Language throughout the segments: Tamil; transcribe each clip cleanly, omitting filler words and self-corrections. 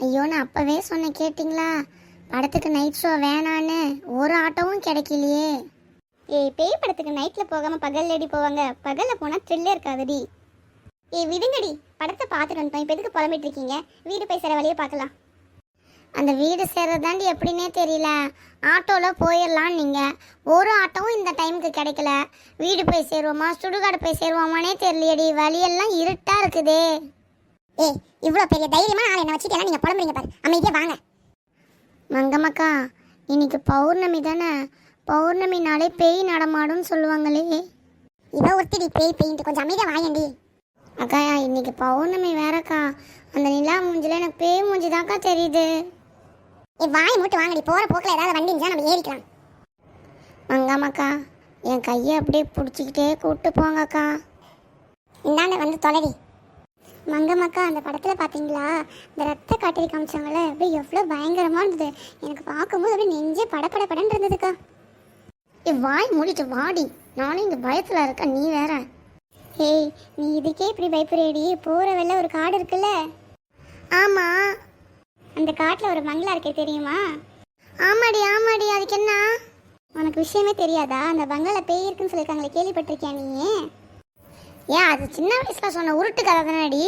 ஐயோ நான் அப்பவே சொன்னேன் கேட்டிங்களா? படத்துக்கு நைட் ஷோ வேணான்னு ஒரு ஆட்டோவும் கிடைக்கலையே. ஏய், பேய் படத்துக்கு நைட்டில் போகாமல் பகல்லேடி போவாங்க. பகலில் போனால் த்ரில்லே இருக்காதுடி. ஏய் விடுங்கடி, படத்தை பார்த்துட்டு வந்துட்டோம். இப்போ எதுக்கு புலம்பிட்டு இருக்கீங்க? வீடு போய் சேர வழியை பார்க்கலாம். அந்த வீடு சேர்றதாண்டி எப்படின்னே தெரியல. ஆட்டோவில் போயிடலாம். நீங்கள் ஒரு ஆட்டோவும் இந்த டைமுக்கு கிடைக்கல. வீடு போய் சேருவோமா சுடுகாடு போய் சேருவோமானே தெரியலையடி. வழியெல்லாம் இருட்டாக இருக்குதே. ஏய், இவ்வளோ பெரிய தைரியமாக ஆள் என்ன வச்சுட்டு நீங்கள் புலம்புறீங்க பாரு. அமைதியாக வாங்க. மங்கம்மாக்கா, இன்னைக்கு பௌர்ணமி தானே? பௌர்ணமினாலே பேய் நடமாடும்னு சொல்லுவாங்களே. இவ ஒருத்தடி பேய் பெயிண்ட், கொஞ்சம் அமைதியாக வாயண்டி. அக்கா இன்னைக்கு பௌர்ணமி வேறக்கா. அந்த நிலா மூஞ்சில எனக்கு பேய் மூஞ்சி தாக்கா தெரியுது. வாய் மூட்டு வாங்கடி. போகிற போக்கில் ஏதாவது வண்டி இருந்தால் நம்ம ஏறிக்கலாம். மங்கம்மாக்கா, என் கையை அப்படியே பிடிச்சிக்கிட்டே கூப்பிட்டு போங்கக்கா. இந்தாண்ட வந்து தொலைடி. மங்கம்மாக்கா, அந்த படத்தில் பார்த்தீங்களா? இந்த ரத்த காட்டறி காமிச்சாங்களே, அப்படியே எவ்வளோ பயங்கரமாக இருந்தது. எனக்கு பார்க்கும்போது அப்படியே நெஞ்சே படப்படப்படன்னு இருந்ததுக்கா. வாய் மூடிட்டு வாடி, நானும் இங்கே பயத்தில் இருக்கேன், நீ வேற. ஏய், நீ இதுக்கே இப்படி பயப்படுறேடி. போகிற வெளில ஒரு காடு இருக்குல்ல? ஆமாம். அந்த காட்டில் ஒரு பங்களா இருக்கே, தெரியுமா? ஆமாடி ஆமாடி, அதுக்கு என்ன? உனக்கு விஷயமே தெரியாதா? அந்த பங்களா பேய் இருக்குன்னு சொல்லியிருக்காங்களே, கேள்விப்பட்டிருக்கியா நீ? ஏன், அது சின்ன வயசுல சொன்ன உருட்டு கதை தானடி?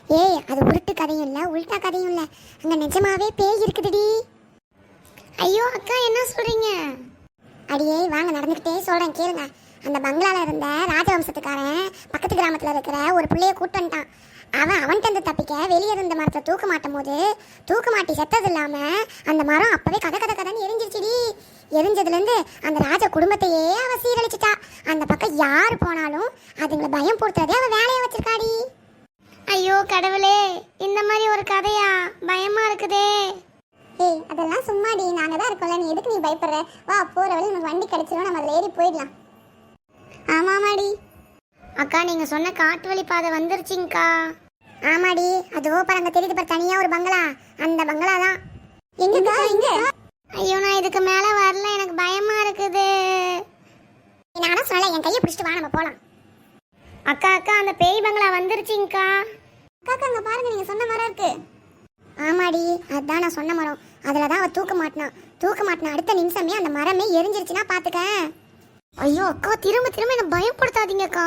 ஏய், அது உருட்டு கதையும் இல்லை, உள்டா கதையும் இல்லை. அங்கே நிஜமாவே பேய் இருக்குதுடி. ஐயோ அக்கா, என்ன சொல்றீங்க? அடியே வாங்க, நடந்துக்கிட்டே சொல்கிறேன் கேளுங்க. அந்த பங்களாவில் இருந்த ராஜவம்சத்துக்காரன் பக்கத்து கிராமத்தில் இருக்கிற ஒரு பிள்ளைய கூட்டு வந்துட்டான். அவன்கிட்ட தப்பிக்க வெளியே இருந்த மரத்தை தூக்க மாட்டும் போது தூக்க மாட்டி செத்தது இல்லாமல் அந்த மரம் அப்போவே கதைன்னு எரிஞ்சிருச்சுடி. எரிஞ்சதுலேருந்து அந்த ராஜ குடும்பத்தையே அவ சீரழிச்சிட்டா. அந்த பக்கம் யார் போனாலும் அதுங்களை பயம் பொறுத்ததே அவள் வேலையை வச்சிருக்காடி. ஐயோ கடவுளே, இந்த மாதிரி ஒரு கதையா? பயமா இருக்குதே. ஏய், அதெல்லாம் சும்மாடி, நாங்கள் தான் இருக்கோம்ல, நீ எதுக்கு நீ பயப்படுற? வா, போகிற வழி நமக்கு வண்டி கிடைச்சிரும், நம்ம அதில் ஏறி போயிடலாம். ஆமாமாடி. அக்கா, நீங்க சொன்ன காட்டு வழி பாதை வந்துருச்சுங்கக்கா. ஆமாடி, அதுவோ பாருங்க தெரியுது பாரு, தனியாக ஒரு பங்களா. அந்த பங்களா தான். எங்கக்கா எங்க? ஐயோ நான் இதுக்கு மேலே வரல, எனக்கு பயமா இருக்குது. நானும் சொல்லலை, என் கையை பிடிச்சிட்டு வா, நம்ம போகலாம். அக்கா அக்கா, அந்த பேய் பங்களா வந்துருச்சுங்கக்கா. அக்கா அங்கே பாருங்க, நீங்கள் சொன்ன மரம் இருக்கு. ஆமாடி, அதுதான் நான் சொன்ன மரம். அதில் தான் அவள் தூக்க மாட்டினா அடுத்த நிமிஷமே அந்த மரமே எரிஞ்சிருச்சுன்னா பார்த்துக்க. ஐயோ அக்கா, திரும்ப என்ன பயப்படுத்தாதீங்கக்கா.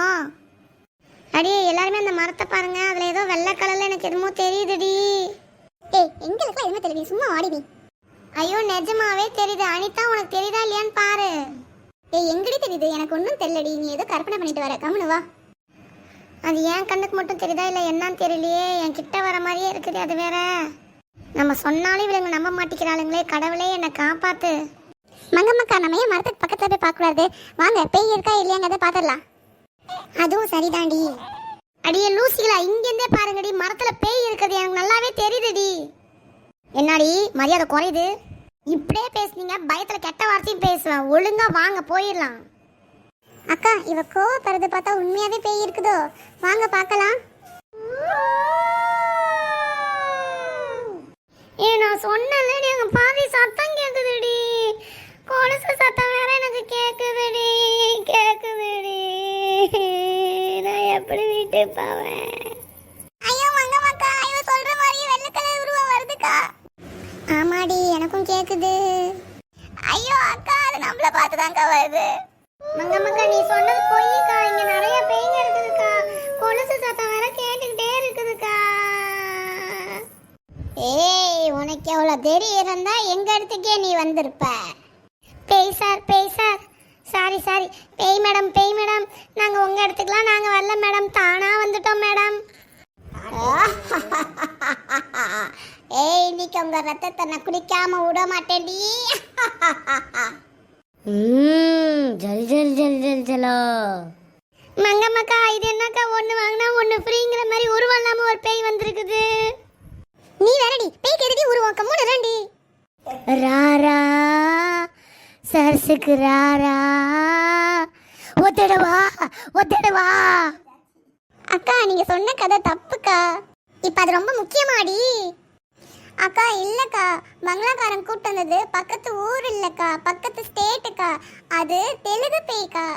அடியே எல்லாருமே அந்த மரத்தை பாருங்க, அதில் ஏதோ வெள்ளை கலரில் எனக்கு எதுமோ தெரியுதுடி. ஏய், எங்களுக்குலாம் எதுவுமே தெரியுது, சும்மா ஆடிடி. ஐயோ நிஜமாவே தெரியுது. அனிதா, உனக்கு தெரியுதா இல்லையான்னு பாரு. ஏய், எங்கடி தெரியுது? எனக்கு ஒன்றும் தெரியலடி, நீ ஏதோ கற்பனை பண்ணிட்டு வர. கம்முனு வா. அது ஏன் கண்ணுக்கு மட்டும் தெரியுதா இல்லை என்னன்னு தெரியலையே. என் கிட்ட வர மாதிரியே இருக்குது. அது வேற, நம்ம சொன்னாலும் இவங்க நம்ப மாட்டேங்கிறாளுங்களே. கடவுளே என்னை காப்பாத்து. மங்கம்மக்கா, நம்ம ஏன் மரத்துக்கு பக்கத்தில் போய் பார்க்கக்கூடாது? வாங்க, பேய் இருக்கா இல்லையாங்கிறத பார்த்துடலாம். அதுவும் சரிதாண்டி. அடியே லூசிகளா, இங்கேருந்தே பாருங்கடி, மரத்தில் பேய் இருக்குது, எனக்கு நல்லாவே தெரியுதுடி. என்னடி மரியாதை குறையுது? இப்படியே பேசுனீங்க பயத்தில் கெட்ட வார்த்தையும் பேசுவேன். ஒழுங்கா வாங்க போயிடலாம். அக்கா, இவ கோவப்படுறது பார்த்தா உண்மையாவே பேய் இருக்குதோ? வாங்க பார்க்கலாம். நான் சொன்னல, எங்க பாதி சத்தம் கேக்குதுடி. கொலுசு சத்தம் வேற எனக்கு கேக்குதுடி. நான் எப்படி வீட்டுக்கு போவேன்? ஐயோ மங்கம்மாக்கா, இவ சொல்ற மாதிரியே வெள்ளை கலர் உருவம் வருதுக்கா. ஆமாடி, எனக்கும் கேக்குது. ஐயோ அக்கா, அது நம்மள பார்த்துதான்க்கா வருது. மங்கம்மாக்கா, நீ சொன்னது பொய்க்கா. இங்க நிறைய பேய்ங்க இருக்குதுக்கா. கொலுசு சத்தம் வேற கேட்டுக்கிட்டே இருக்குதுக்கா. ஏய், உனக்கு எவ்வளவு தெரிய இருந்தா எங்க இடத்துக்கே நீ வந்திருப்ப. பேய் சார் சாரி பேய் மேடம் நாங்க உங்க இடத்துக்குலாம் நாங்க வரல மேடம், தானா வந்துட்டோம் மேடம். ஏய், இன்னைக்கு உங்க ரத்தத்தை நான் குடிக்காம விட மாட்டேன்டி. ஜல் ஜல் ஜல் ஜல் ஜலோ. மங்கம்மாக்கா, இது என்னக்கா ஒன்று வாங்கினா ஒன்று ஃப்ரீங்கிற மாதிரி உருவம் இல்லாமல் ஒரு பேய் வந்திருக்குது. நீ வேறடி, பேய்க்கு எதுடி உருவம்? கம்முனு ரெண்டி. ராரா சர்சுக்கு ராரா, ஒத்தடவா. அக்கா, நீங்க சொன்ன கதை தப்புக்கா. இப்ப அது ரொம்ப முக்கியமாடி. அக்கா இல்லக்கா, பங்களாக்காரன் கூட்டு வந்தது பக்கத்து ஊர் இல்லக்கா, பக்கத்து ஸ்டேட்டுக்கா. அது தெலுங்கு பேய்க்கா.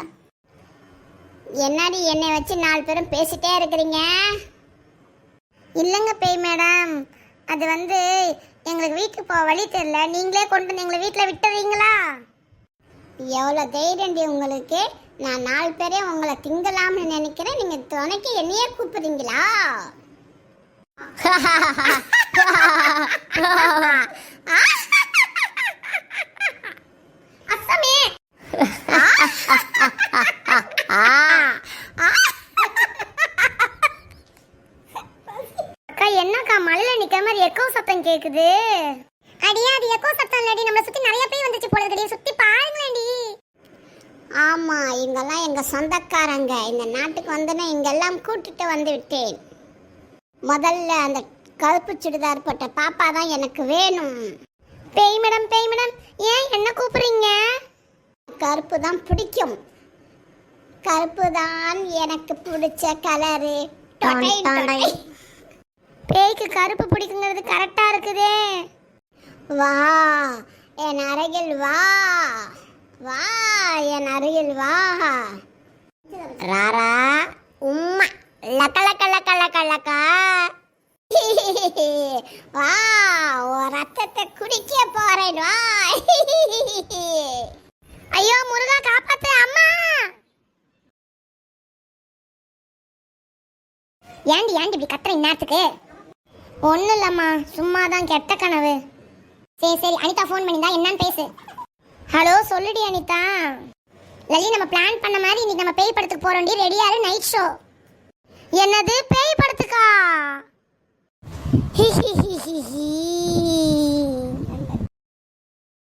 என்னடி என்னை வச்சு 4 பேரும் பேசிட்டே இருக்கிறீங்க? இல்லைங்க பேய் மேடம், அது வந்து எங்களுக்கு வீட்டுக்கு போக வழி தெரியல, நீங்களே கொண்டு வந்து எங்களை வீட்டில் விட்டுறீங்களா? எவ்வளோ தைரியண்டி உங்களுக்கு? நான் 4 பேரே உங்களை திங்கலாம்னு நினைக்கிறேன், நீங்கள் துணைக்கு என்னையே கூப்பிடுறீங்களா? அசமே அக்கா, என்னக்கா மழையில நிக்கிற மாதிரி எக்கோ சத்தம் கேக்குது? அடியே அது எக்கோ சத்தம் இல்லடி, நம்மள சுத்தி நிறைய பேய் வந்துச்சு போல இருக்குடி, சுத்தி பாருங்களேன்டி. ஆமா, இங்கெல்லாம் எங்க சொந்தக்காரங்க, இந்த நாட்டுக்கு வந்தேன்னா இங்கெல்லாம் கூட்டிட்டு வந்து விட்டேன். முதல்ல அந்த கருப்பு சுடிதார் போட்ட பாப்பா தான் எனக்கு வேணும். பேய் மேடம், பேய் மேடம், ஏன் என்ன கூப்பிடுறீங்க? கருப்பு தான் பிடிக்கும், கருப்பு தான் எனக்கு பிடிச்ச கலரு. பேய்க்கு கருப்பு பிடிக்குங்கிறது கரெக்டா இருக்குதே. வா என் அருகில் வா, வா என் அருகில் வா. ராரா உம்மா லக்க லக்க லக்க லக்க லக்கா. வா, உன் ரத்தத்தை குடிக்க போறேன், வா. ஐயோ முருகா, காப்பாத்து அம்மா. ஏண்டி இப்படி கத்துற இந்நேரத்துக்கு? ஒன்றும் இல்லைம்மா, சும்மா தான், கெட்ட கனவு. சரி அனிதா ஃபோன் பண்ணியிருந்தா என்னன்னு பேசு. ஹலோ, சொல்லுடி அனிதா. லலி, நம்ம பிளான் பண்ண மாதிரி இன்னைக்கு நம்ம பேய் படத்துக்கு போறோம்டி, ரெடியாரு, நைட் ஷோ. என்னது, பேய் படத்துக்கா?